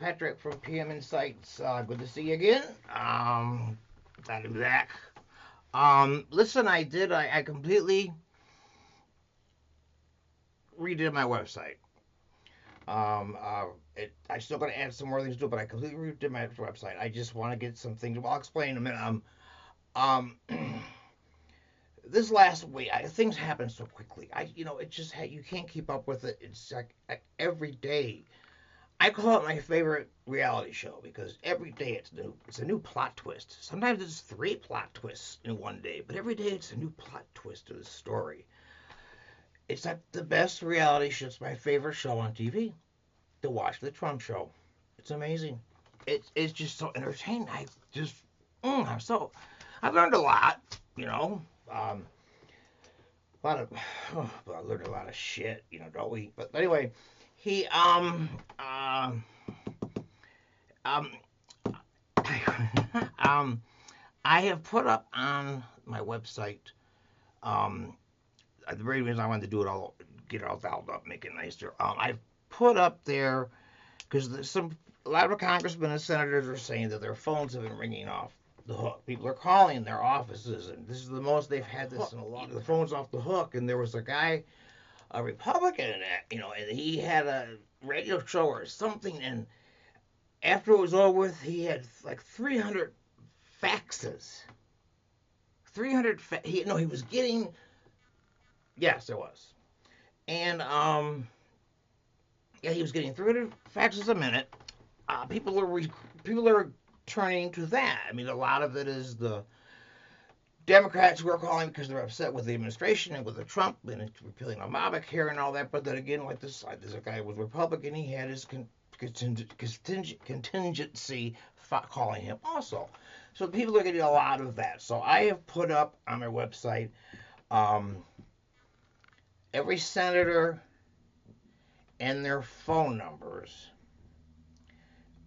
Patrick from PM Insights. Good to see you again. Glad to be back. Listen, I completely redid my website. I still got to add some more things to it, but I completely redid my website. I just want to get some things. Well, I'll explain in a minute. Um, this last week, things happen so quickly. It just you can't keep up with it. It's like every day. I call it my favorite reality show because every day it's new. It's a new plot twist. Sometimes it's three plot twists in one day, but every day it's a new plot twist to the story. It's like the best reality show. It's my favorite show on TV. To watch the Trump show. It's amazing. It's just so entertaining. I'm so I've learned a lot. You know, a lot of I learned a lot of shit. Don't we? But anyway, he um I have put up on my website um the very reason I wanted to do it all, get it all dialed up, make it nicer. I've put up there because a lot of congressmen and senators are saying that their phones have been ringing off the hook. People are calling their offices, and this is the most they've had this in a long. The phone's off the hook, and there was a guy, a Republican, and he had a radio show or something, and after it was over with, he had like 300 faxes. 300. He was getting. Yes, there was, and yeah, he was getting 300 faxes a minute. People are turning to that. I mean, a lot of it is the Democrats who are calling because they're upset with the administration and with the Trump and repealing Obamacare and all that. But then again, like this side, there's a guy who was Republican. He had his contingency calling him also. So people are getting a lot of that. So I have put up on my website um, every senator and their phone numbers.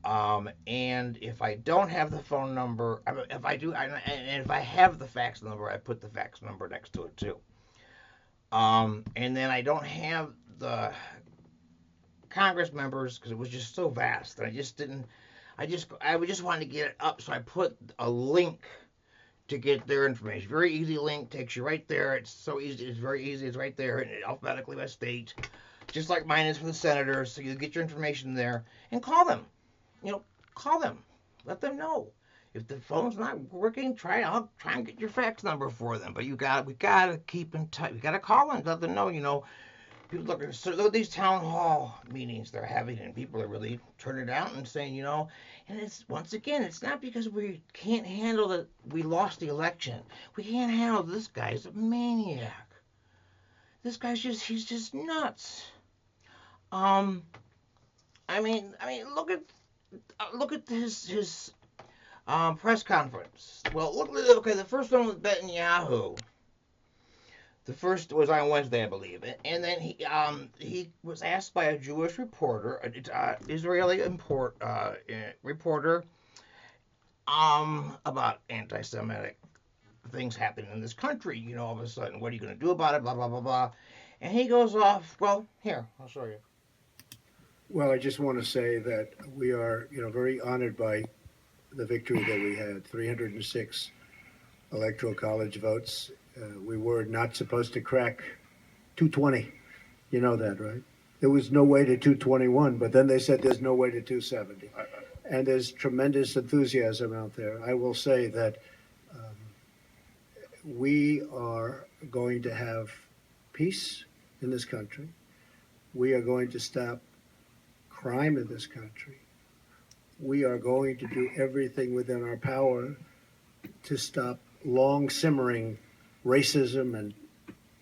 And if I don't have the phone number, if I do, and if I have the fax number, I put the fax number next to it too. And then I don't have the Congress members because it was just so vast. I just didn't. I just wanted to get it up, so I put a link to get their information. Very easy link, takes you right there. It's so easy. It's very easy. It's right there, and alphabetically by state, just like mine is for the senators. So you get your information there and call them. Call them. Let them know. If the phone's not working, I'll try and get your fax number for them. But we gotta keep in touch. We gotta call them, let them know. People look at these town hall meetings they're having, and people are really turning it out and saying, and it's once again, it's not because we can't handle that we lost the election. We can't handle this guy's a maniac. This guy's he's just nuts. I mean, look at his press conference. Well, okay, the first one was Netanyahu. The first was on Wednesday, I believe, and then he was asked by a Jewish reporter, an Israeli reporter, about anti-Semitic things happening in this country. All of a sudden, what are you going to do about it? Blah blah blah blah, and he goes off. Well, here I'll show you. Well, I just want to say that we are, very honored by the victory that we had, 306 electoral college votes. We were not supposed to crack 220. You know that, right? There was no way to 221, but then they said there's no way to 270. And there's tremendous enthusiasm out there. I will say that we are going to have peace in this country. We are going to stop crime in this country. We are going to do everything within our power to stop long simmering racism and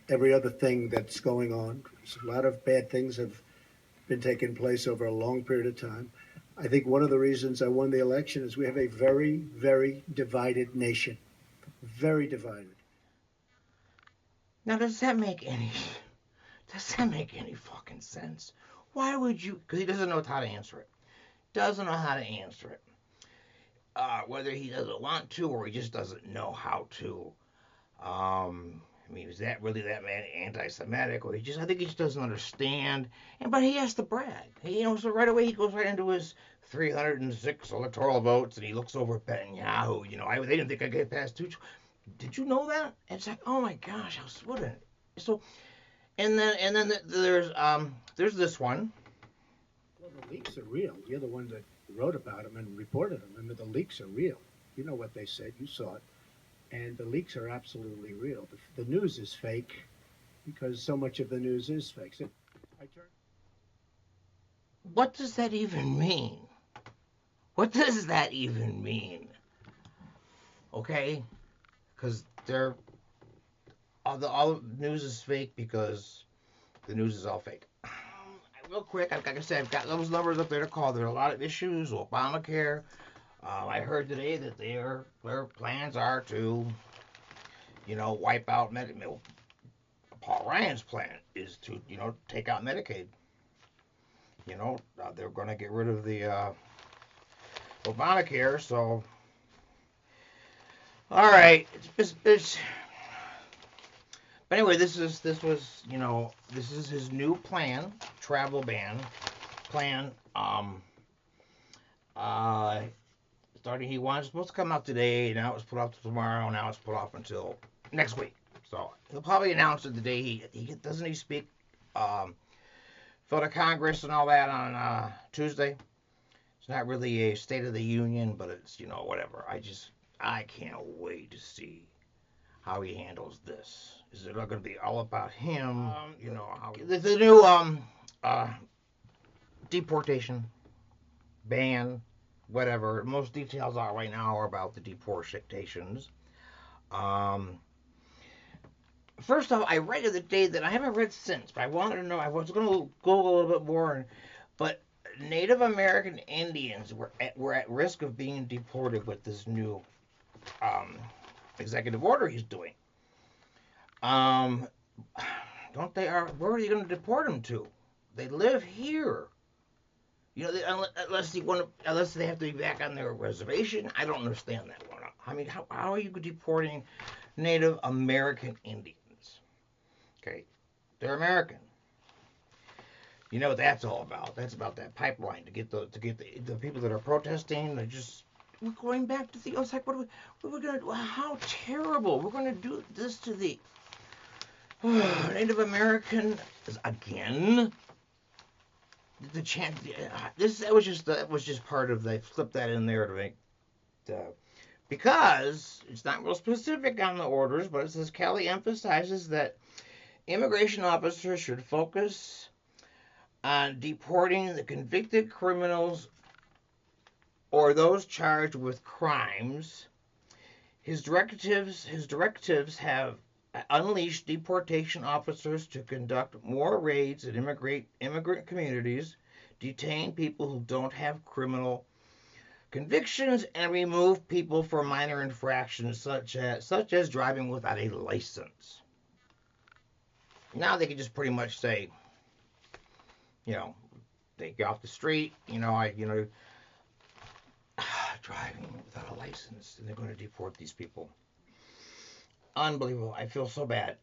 every other thing that's going on. A lot of bad things have been taking place over a long period of time. I think one of the reasons I won the election is we have a very, very divided nation. Very divided. Now, does that make any fucking sense? Why would you? Because he doesn't know how to answer it. Doesn't know how to answer it. Whether he doesn't want to or he just doesn't know how to. I mean, is that really that man anti-Semitic, or I think he just doesn't understand. But he has to brag. So right away he goes right into his 306 electoral votes, and he looks over at Netanyahu. They didn't think I could pass two. Did you know that? And it's like, oh my gosh, how wouldn't it? So, and then there's this one. Well, the leaks are real. You're the one that wrote about them and reported them. And the leaks are real. You know what they said. You saw it. And the leaks are absolutely real. The news is fake because so much of the news is fake. So I turn. What does that even mean? What does that even mean? Okay, because all the news is fake because the news is all fake. Real quick, like I said, I've got those numbers up there to call. There are a lot of issues with Obamacare. I heard today that their plans are to, wipe out Medicaid. Paul Ryan's plan is to, take out Medicaid. They're going to get rid of the Obamacare. So, all right, but anyway, this is his new plan, travel ban plan. Starting he was supposed to come out today. Now it's put off to tomorrow. Now it's put off until next week. So he'll probably announce it the day he doesn't he speak for the Congress and all that on Tuesday. It's not really a State of the Union, but it's whatever. I can't wait to see how he handles this. Is it going to be all about him? How the new deportation ban, whatever. Most details are right now are about the deportations. First off, I read the other day that I haven't read since, but I wanted to know. I was going to go a little bit more, but Native American Indians were at risk of being deported with this new executive order he's doing. Don't they are? Where are you going to deport them to? They live here. Unless they have to be back on their reservation. I don't understand that one. I mean, how are you deporting Native American Indians? Okay, they're American. You know what that's all about? That's about that pipeline to get the people that are protesting. We're going back to the. It's like what are we going to do? How terrible! We're going to do this to the Native American again. The chance. That was just part of. They flipped that in there to make. Because it's not real specific on the orders, but it says Kelly emphasizes that immigration officers should focus on deporting the convicted criminals or those charged with crimes. His directives have unleashed deportation officers to conduct more raids at immigrant communities, detain people who don't have criminal convictions, and remove people for minor infractions such as driving without a license. Now they can just pretty much say, take you off the street, driving without a license, and they're going to deport these people. Unbelievable. I feel so bad.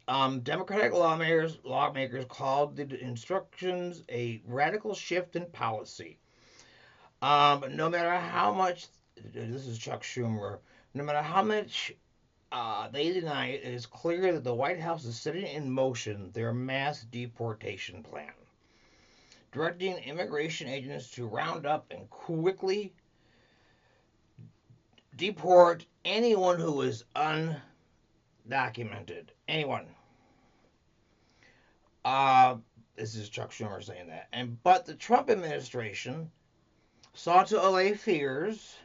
Democratic lawmakers called the instructions a radical shift in policy. No matter how much, this is Chuck Schumer, no matter how much they deny it, it is clear that the White House is setting in motion their mass deportation plan, directing immigration agents to round up and quickly deport anyone who is undocumented. Anyone. This is Chuck Schumer saying that. But the Trump administration sought to allay fears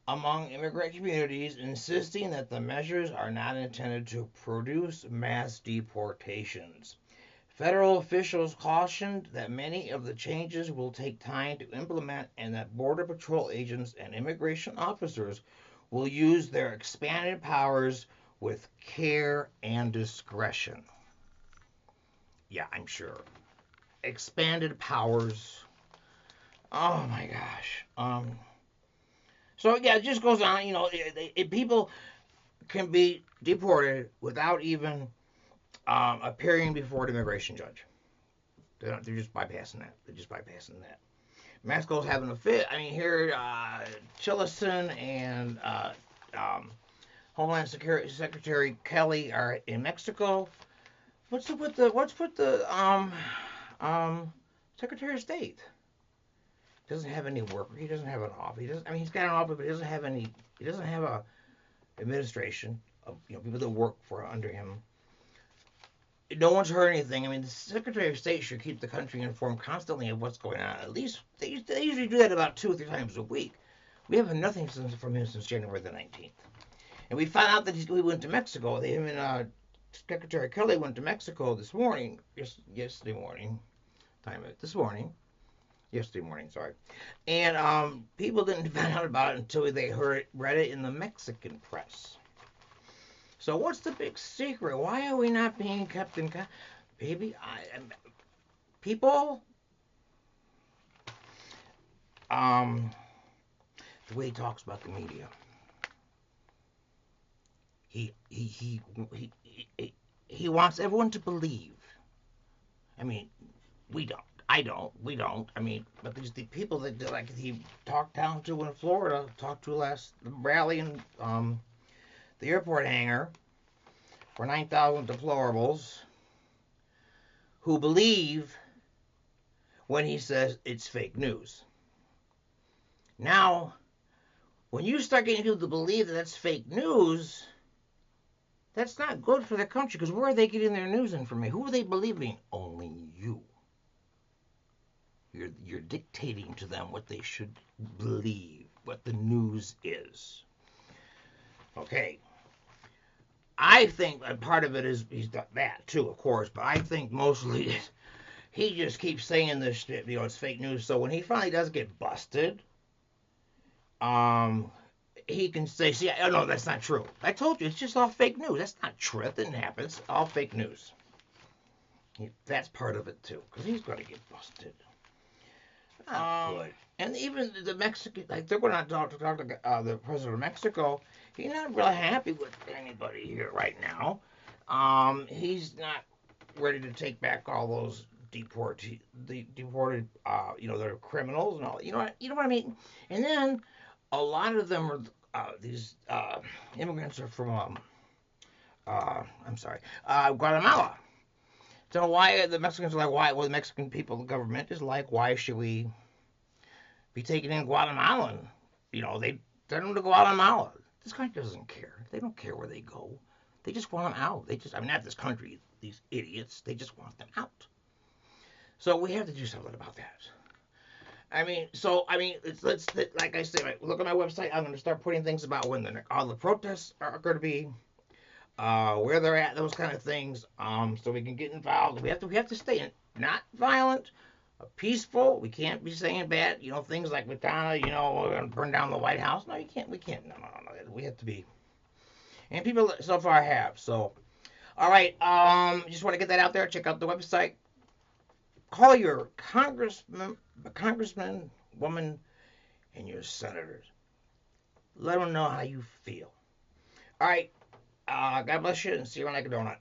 among immigrant communities, insisting that the measures are not intended to produce mass deportations. Federal officials cautioned that many of the changes will take time to implement and that Border Patrol agents and immigration officers will use their expanded powers with care and discretion. Yeah, I'm sure. Expanded powers. Oh my gosh. So yeah, it just goes on. People can be deported without even appearing before the immigration judge. They're just bypassing that. They're just bypassing that. Mexico's having a fit. I mean, here, Tillerson and Homeland Security Secretary Kelly are in Mexico. What's with the um Secretary of State? Doesn't have any work. He doesn't have an office. He doesn't. I mean, he's got an office, but he doesn't have any. He doesn't have a administration of people that work for under him. No one's heard anything. I mean, the Secretary of State should keep the country informed constantly of what's going on. At least they usually do that about 2 or 3 times a week. We haven't nothing from him since January the 19th. And we found out that he went to Mexico. Him and Secretary Kelly went to Mexico this morning. Yesterday morning. Time it. This morning. Yesterday morning, sorry. And people didn't find out about it until they read it in the Mexican press. So what's the big secret? Why are we not being kept in baby? People, the way he talks about the media, he wants everyone to believe. I mean, we don't. I don't. We don't. I mean, but the people that like he talked down to in Florida, talked to last rally in the airport hangar for 9,000 deplorables who believe when he says it's fake news. Now, when you start getting people to believe that that's fake news, that's not good for the country because where are they getting their news information? Who are they believing? Only you. You're dictating to them what they should believe, what the news is. Okay. I think part of it is he's done that too, of course, but I think mostly he just keeps saying this shit, it's fake news. So when he finally does get busted, he can say, see, oh no, that's not true. I told you, it's just all fake news. That's not true. That didn't happen. It's all fake news. That's part of it too, because he's going to get busted. Good. And even the Mexican, like they're going to talk to the president of Mexico. He's not really happy with anybody here right now. He's not ready to take back all those deported, they're criminals and all. You know what I mean? And then a lot of them are these immigrants are from Guatemala. So why the Mexicans are like, why? Well, the Mexican people, the government is like, why should we be taking in Guatemalan? They send them to Guatemala. This country doesn't care. They don't care where they go. They just want them out. Not this country, these idiots. They just want them out. So we have to do something about that. Let's like I said, look at my website. I'm going to start putting things about when all the protests are going to be, where they're at, those kind of things, so we can get involved. We have to stay not violent, peaceful. We can't be saying bad, things like Madonna, we're going to burn down the White House. No, you can't. We can't. No. We have to be. And people so far have. So, all right. Just want to get that out there. Check out the website. Call your congressman, woman, and your senators. Let them know how you feel. All right. God bless you and see you around like a donut.